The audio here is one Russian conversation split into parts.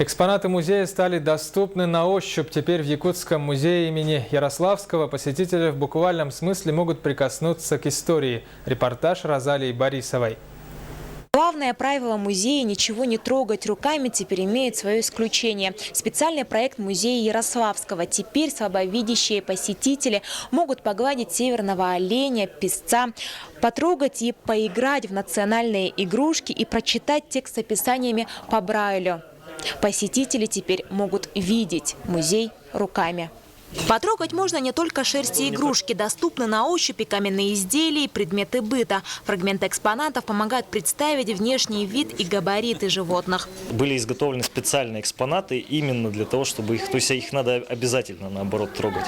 Экспонаты музея стали доступны на ощупь. Теперь в Якутском музее имени Ярославского посетители в буквальном смысле могут прикоснуться к истории. Репортаж Розалии Борисовой. Главное правило музея – ничего не трогать руками теперь имеет свое исключение. Специальный проект музея Ярославского. Теперь слабовидящие посетители могут погладить северного оленя, песца, потрогать и поиграть в национальные игрушки и прочитать текст с описаниями по Брайлю. Посетители теперь могут видеть музей руками. Потрогать можно не только шерсть и игрушки. Доступны на ощупь и каменные изделия, и предметы быта. Фрагменты экспонатов помогают представить внешний вид и габариты животных. Были изготовлены специальные экспонаты именно для того, чтобы их, то есть их надо обязательно, наоборот, трогать.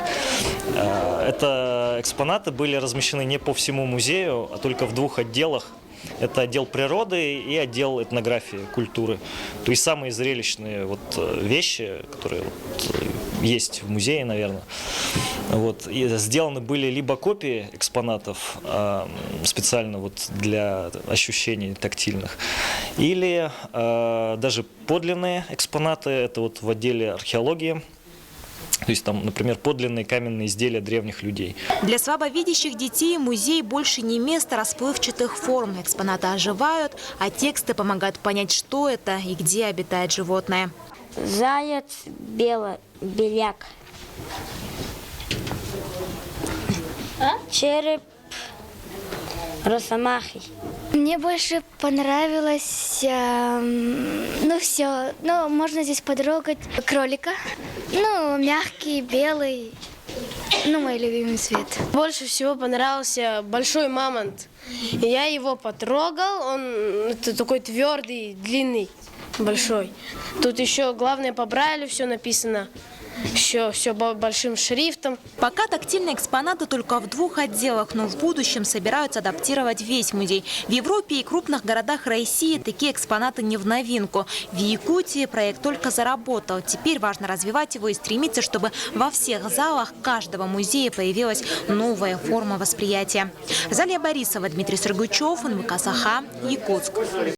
Это экспонаты были размещены не по всему музею, а только в двух отделах. Это отдел природы и отдел этнографии, культуры. То есть самые зрелищные вещи, которые есть в музее, наверное. И сделаны были либо копии экспонатов специально для ощущений тактильных, или даже подлинные экспонаты. Это в отделе археологии. То есть там, например, подлинные каменные изделия древних людей. Для слабовидящих детей музей больше не место расплывчатых форм. Экспонаты оживают, а тексты помогают понять, что это и где обитает животное. Заяц, беляк. Череп, росомахи. Мне больше понравилось, можно здесь потрогать кролика. Мягкий, белый, мой любимый цвет. Больше всего понравился большой мамонт. Я его потрогал, он такой твердый, длинный, большой. Тут еще главное по Брайлю все написано. Все большим шрифтом. Пока тактильные экспонаты только в двух отделах, но в будущем собираются адаптировать весь музей. В Европе и крупных городах России такие экспонаты не в новинку. В Якутии проект только заработал. Теперь важно развивать его и стремиться, чтобы во всех залах каждого музея появилась новая форма восприятия. Розалия Борисова, Дмитрий Сергучев, НВК Саха, Якутск.